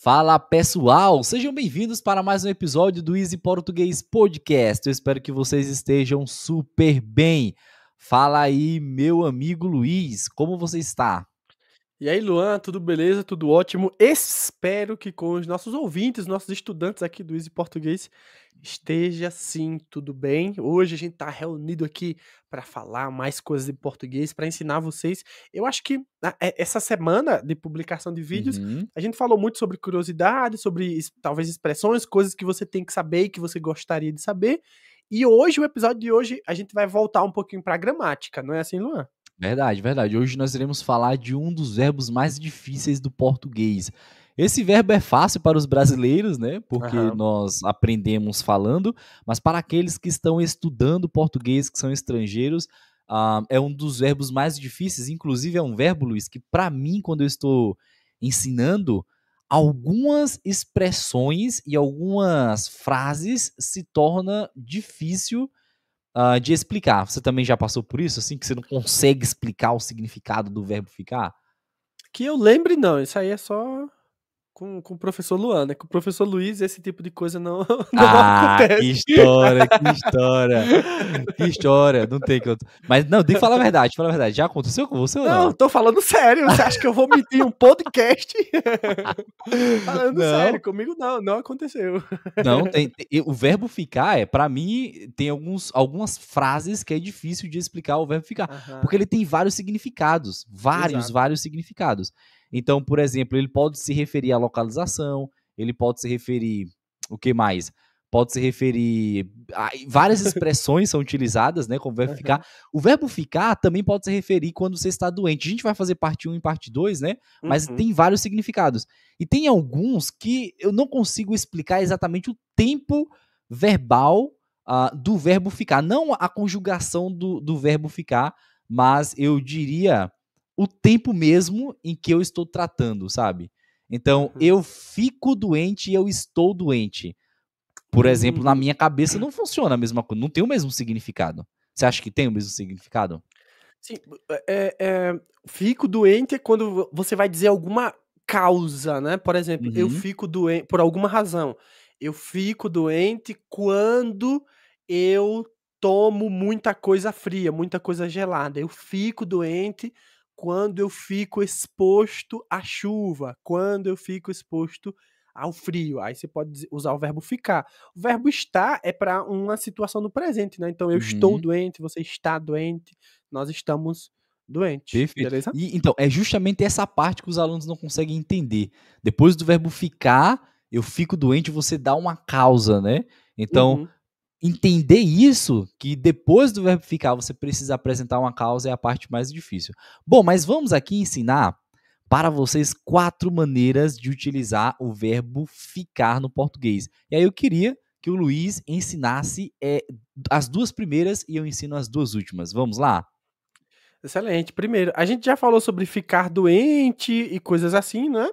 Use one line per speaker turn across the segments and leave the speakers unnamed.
Fala pessoal, sejam bem-vindos para mais um episódio do Easy Português Podcast. Eu espero que vocês estejam super bem. Fala aí, meu amigo Luiz, como você está?
E aí, Luan, tudo beleza? Tudo ótimo? Espero que com os nossos ouvintes, nossos estudantes aqui do Easy Português, esteja sim tudo bem. Hoje a gente está reunido aqui para falar mais coisas de português, para ensinar vocês. Eu acho que essa semana de publicação de vídeos,
Uhum.
a gente falou muito sobre curiosidade, sobre talvez expressões, coisas que você tem que saber e que você gostaria de saber. E hoje, o episódio de hoje, a gente vai voltar um pouquinho para a gramática, não é assim, Luan?
Verdade, verdade. Hoje nós iremos falar de um dos verbos mais difíceis do português. Esse verbo é fácil para os brasileiros, né? Porque
Aham.
nós aprendemos falando, mas para aqueles que estão estudando português, que são estrangeiros, é um dos verbos mais difíceis. Inclusive, é um verbo, Luiz, que para mim, quando eu estou ensinando, algumas expressões e algumas frases se torna difícil de explicar. Você também já passou por isso, assim, que você não consegue explicar o significado do verbo ficar?
Que eu lembre, não. Isso aí é só com o professor Luan, né? Com o professor Luiz, esse tipo de coisa não, não
Ah, que
acontece.
história, que história, que história, não tem que eu mas não, tem que falar a verdade, fala a verdade, já aconteceu com você ou
Não,
não?
tô falando sério. Você acha que eu vou mentir um podcast? Falando sério,
Não,
comigo não, não aconteceu.
não tem o verbo ficar pra mim, tem algumas frases que é difícil de explicar o verbo ficar, porque
Aham,
ele tem vários significados, vários,
exato.
vários significados. Então, por exemplo, ele pode se referir à localização, ele pode se referir o que mais? Pode se referir a várias expressões são utilizadas, né, como verbo ficar.
Aham.
O verbo ficar também pode se referir quando você está doente. A gente vai fazer parte 1 e parte 2, né, mas
Uhum,
tem vários significados. E tem alguns que eu não consigo explicar exatamente o tempo verbal do verbo ficar. Não a conjugação do verbo ficar, mas eu diria o tempo mesmo em que eu estou tratando, sabe? Então,
uhum.
eu fico doente e eu estou doente. Por exemplo, na
Uhum.
minha cabeça não funciona a mesma coisa, não tem o mesmo significado. Você acha que tem o mesmo significado?
Sim, fico doente é quando você vai dizer alguma causa, né, por exemplo, eu
Uhum.
fico doente por alguma razão. Eu fico doente quando eu tomo muita coisa fria, muita coisa gelada. Eu fico doente quando eu fico exposto à chuva, quando eu fico exposto ao frio. Aí você pode usar o verbo ficar. O verbo estar é para uma situação no presente, né, então eu estou
Uhum.
doente, você está doente, nós estamos doentes,
Perfeito.
beleza?
E então, é justamente essa parte que os alunos não conseguem entender. Depois do verbo ficar, eu fico doente, você dá uma causa, né? Então,
Uhum.
entender isso, que depois do verbo ficar você precisa apresentar uma causa, é a parte mais difícil. Bom, mas vamos aqui ensinar para vocês 4 maneiras de utilizar o verbo ficar no português. E aí eu queria que o Luiz ensinasse as 2 primeiras e eu ensino as 2 últimas. Vamos lá?
Excelente. Primeiro, a gente já falou sobre ficar doente e coisas assim, né?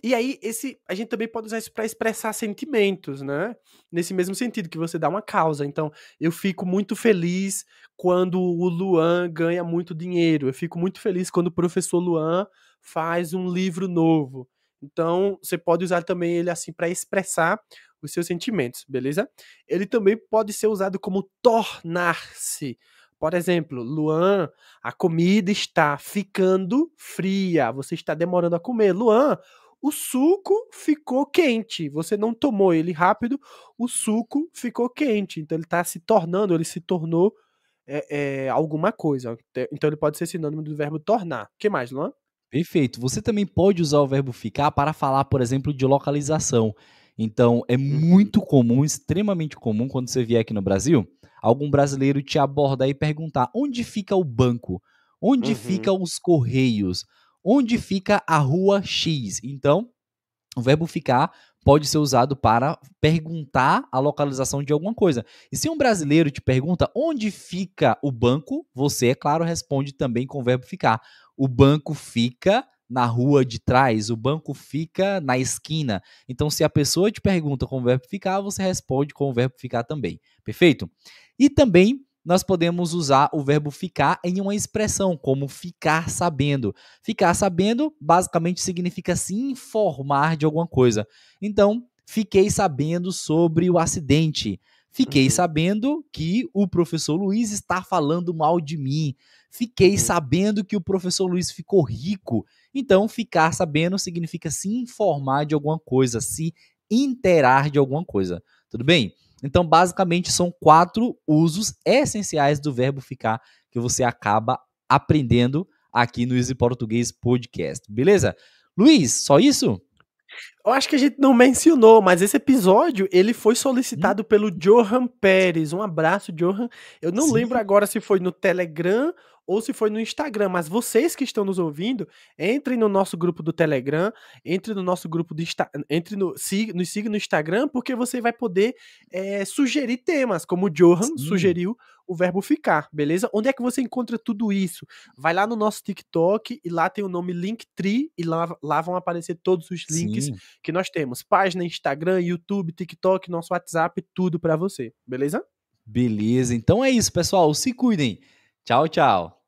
E aí, a gente também pode usar isso para expressar sentimentos, né? Nesse mesmo sentido, que você dá uma causa. Então, eu fico muito feliz quando o Luan ganha muito dinheiro. Eu fico muito feliz quando o professor Luan faz um livro novo. Então, você pode usar também ele assim para expressar os seus sentimentos, beleza? Ele também pode ser usado como tornar-se. Por exemplo, Luan, a comida está ficando fria, você está demorando a comer. Luan, o suco ficou quente, você não tomou ele rápido, o suco ficou quente. Então ele está se tornando, ele se tornou alguma coisa. Então ele pode ser sinônimo do verbo tornar. O que mais, Luan?
Perfeito. Você também pode usar o verbo ficar para falar, por exemplo, de localização. Então, é
Uhum,
muito comum, extremamente comum, quando você vier aqui no Brasil, algum brasileiro te abordar e perguntar: onde fica o banco? Onde
uhum,
fica os correios? Onde fica a rua X? Então, o verbo ficar pode ser usado para perguntar a localização de alguma coisa. E se um brasileiro te pergunta onde fica o banco, você, é claro, responde também com o verbo ficar. O banco fica na rua de trás, o banco fica na esquina. Então, se a pessoa te pergunta com o verbo ficar, você responde com o verbo ficar também. Perfeito? E também nós podemos usar o verbo ficar em uma expressão, como ficar sabendo. Ficar sabendo basicamente significa se informar de alguma coisa. Então, fiquei sabendo sobre o acidente. Fiquei
Uhum,
sabendo que o professor Luiz está falando mal de mim. Fiquei
uhum.
sabendo que o professor Luiz ficou rico. Então, ficar sabendo significa se informar de alguma coisa, se interar de alguma coisa. Tudo bem? Então, basicamente, são 4 usos essenciais do verbo ficar que você acaba aprendendo aqui no Easy Português Podcast. Beleza? Luiz, só isso?
Eu acho que a gente não mencionou, mas esse episódio, ele foi
Hum?
solicitado pelo Johan Pérez. Um abraço, Johan. Eu não lembro
Sim,
agora se foi no Telegram ou se foi no Instagram, mas vocês que estão nos ouvindo, entrem no nosso grupo do Telegram, entrem no nosso grupo do entre no, nos siga no Instagram, porque você vai poder sugerir temas, como o Johan
sim,
sugeriu o verbo ficar, beleza? Onde é que você encontra tudo isso? Vai lá no nosso TikTok e lá tem o nome Linktree e lá vão aparecer todos os links
sim.
que nós temos. Página, Instagram, YouTube, TikTok, nosso WhatsApp, tudo pra você, beleza?
Beleza. Então é isso, pessoal. Se cuidem. Tchau, tchau.